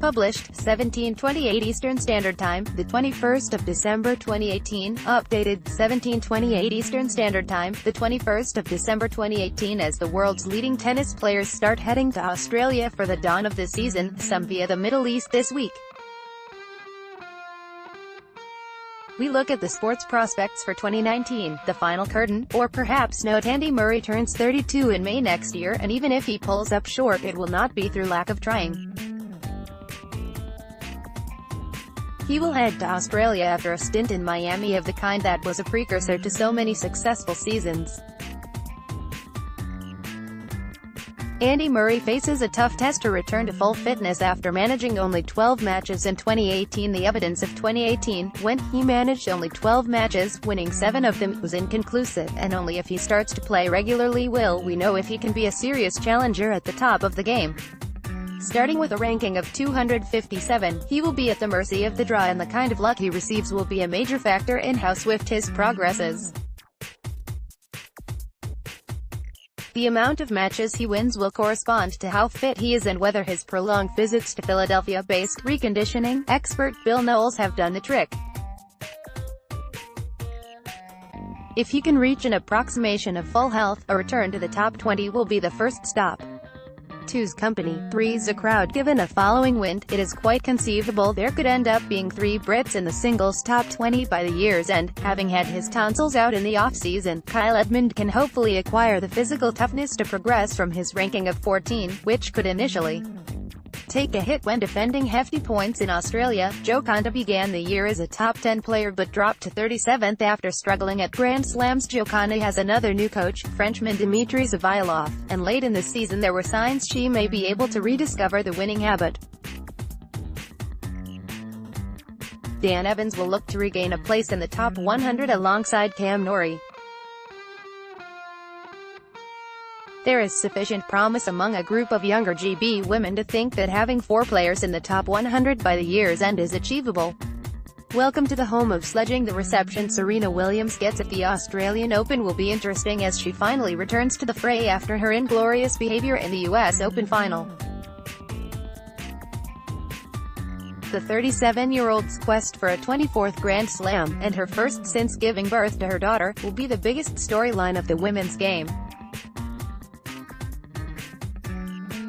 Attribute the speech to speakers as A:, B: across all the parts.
A: Published, 17:28 Eastern Standard Time, the 21st of December 2018. Updated, 17:28 Eastern Standard Time, the 21st of December 2018. As the world's leading tennis players start heading to Australia for the dawn of the season, some via the Middle East this week. We look at the sports prospects for 2019, the final curtain, or perhaps notAndy Murray turns 32 in May next year, and even if he pulls up short, it will not be through lack of trying. He will head to Australia after a stint in Miami of the kind that was a precursor to so many successful seasons. Andy Murray faces a tough test to return to full fitness after managing only 12 matches in 2018. The evidence of 2018, when he managed only 12 matches, winning 7 of them, was inconclusive, and only if he starts to play regularly will we know if he can be a serious challenger at the top of the game. Starting with a ranking of 257, he will be at the mercy of the draw, and the kind of luck he receives will be a major factor in how swift his progress is. The amount of matches he wins will correspond to how fit he is and whether his prolonged visits to Philadelphia-based reconditioning expert Bill Knowles have done the trick. If he can reach an approximation of full health, a return to the top 20 will be the first stop. 2's company, 3's a crowd. Given a following wind, it is quite conceivable there could end up being 3 Brits in the singles top 20 by the year's end. Having had his tonsils out in the off-season, Kyle Edmund can hopefully acquire the physical toughness to progress from his ranking of 14, which could initially take a hit when defending hefty points in Australia. Jo Konta began the year as a top 10 player but dropped to 37th after struggling at Grand Slams. Jo Konta has another new coach, Frenchman Dmitry Zavilov, and late in the season there were signs she may be able to rediscover the winning habit. Dan Evans will look to regain a place in the top 100 alongside Cam Norrie. There is sufficient promise among a group of younger GB women to think that having 4 players in the top 100 by the year's end is achievable. Welcome to the home of sledging. The reception Serena Williams gets at the Australian Open will be interesting as she finally returns to the fray after her inglorious behavior in the US Open final. The 37-year-old's quest for a 24th Grand Slam, and her first since giving birth to her daughter, will be the biggest storyline of the women's game.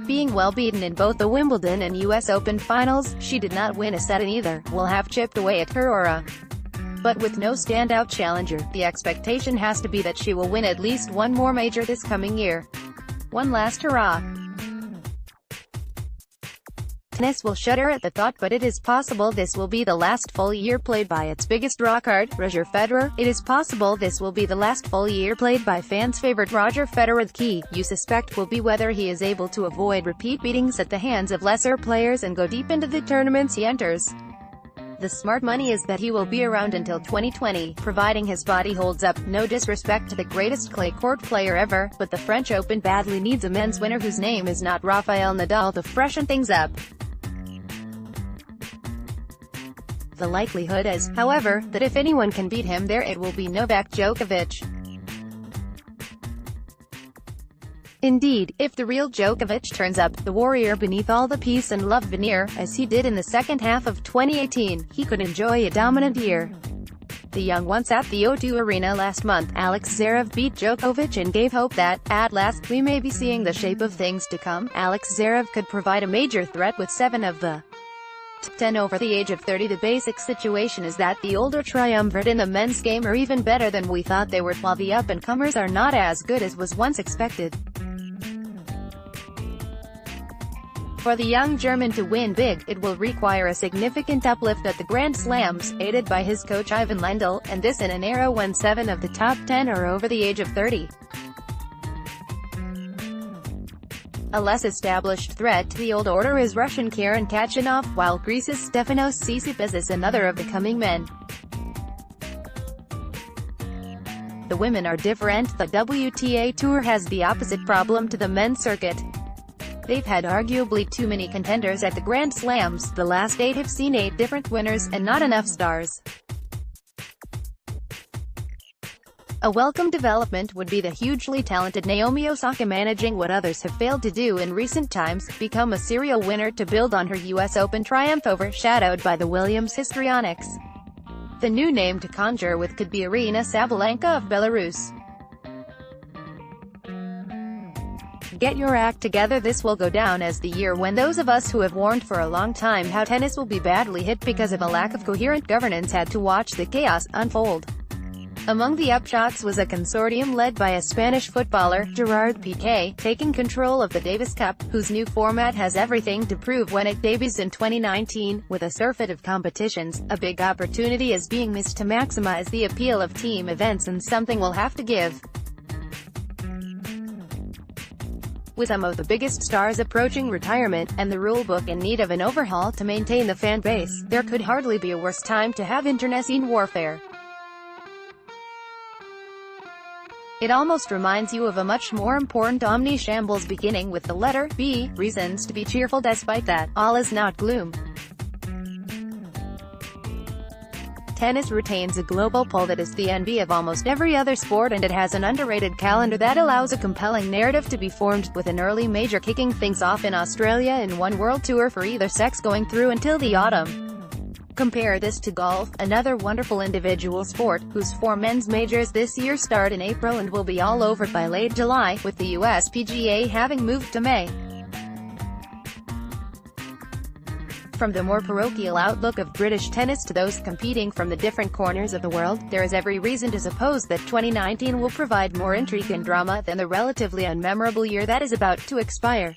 A: Being well beaten in both the Wimbledon and US Open finals, she did not win a set in either, will have chipped away at her aura. But with no standout challenger, the expectation has to be that she will win at least one more major this coming year. One last hurrah. Tennis will shudder at the thought, but it is possible this will be the last full year played by its biggest draw card, Roger Federer. It is possible this will be the last full year played by fans' favorite Roger Federer. The key, you suspect, will be whether he is able to avoid repeat beatings at the hands of lesser players and go deep into the tournaments he enters. The smart money is that he will be around until 2020, providing his body holds up. No disrespect to the greatest clay court player ever, but the French Open badly needs a men's winner whose name is not Rafael Nadal to freshen things up. The likelihood is, however, that if anyone can beat him there, it will be Novak Djokovic. Indeed, if the real Djokovic turns up, the warrior beneath all the peace and love veneer, as he did in the second half of 2018, he could enjoy a dominant year. The young once at the O2 Arena last month, Alex Zverev beat Djokovic and gave hope that, at last, we may be seeing the shape of things to come. Alex Zverev could provide a major threat with 7 of the 10 over the age of 30. The basic situation is that the older triumvirate in the men's game are even better than we thought they were, while the up-and-comers are not as good as was once expected. For the young German to win big, it will require a significant uplift at the Grand Slams, aided by his coach Ivan Lendl, and this in an era when 7 of the top 10 are over the age of 30. A less established threat to the old order is Russian Karen Khachanov, while Greece's Stefanos Tsitsipas is another of the coming men. The women are different. The WTA Tour has the opposite problem to the men's circuit. They've had arguably too many contenders at the Grand Slams. The last 8 have seen 8 different winners, and not enough stars. A welcome development would be the hugely talented Naomi Osaka managing what others have failed to do in recent times, become a serial winner to build on her US Open triumph overshadowed by the Williams histrionics. The new name to conjure with could be Aryna Sabalenka of Belarus. Get your act together. This will go down as the year when those of us who have warned for a long time how tennis will be badly hit because of a lack of coherent governance had to watch the chaos unfold. Among the upshots was a consortium led by a Spanish footballer, Gerard Piqué, taking control of the Davis Cup, whose new format has everything to prove when it debuts in 2019. With a surfeit of competitions, a big opportunity is being missed to maximize the appeal of team events, and something will have to give. With some of the biggest stars approaching retirement, and the rulebook in need of an overhaul to maintain the fan base, there could hardly be a worse time to have internecine warfare. It almost reminds you of a much more important omni-shambles beginning with the letter B. Reasons to be cheerful despite that, all is not gloom. Tennis retains a global pull that is the envy of almost every other sport, and it has an underrated calendar that allows a compelling narrative to be formed, with an early major kicking things off in Australia and one world tour for either sex going through until the autumn. Compare this to golf, another wonderful individual sport, whose 4 men's majors this year start in April and will be all over by late July, with the US PGA having moved to May. From the more parochial outlook of British tennis to those competing from the different corners of the world, there is every reason to suppose that 2019 will provide more intrigue and drama than the relatively unmemorable year that is about to expire.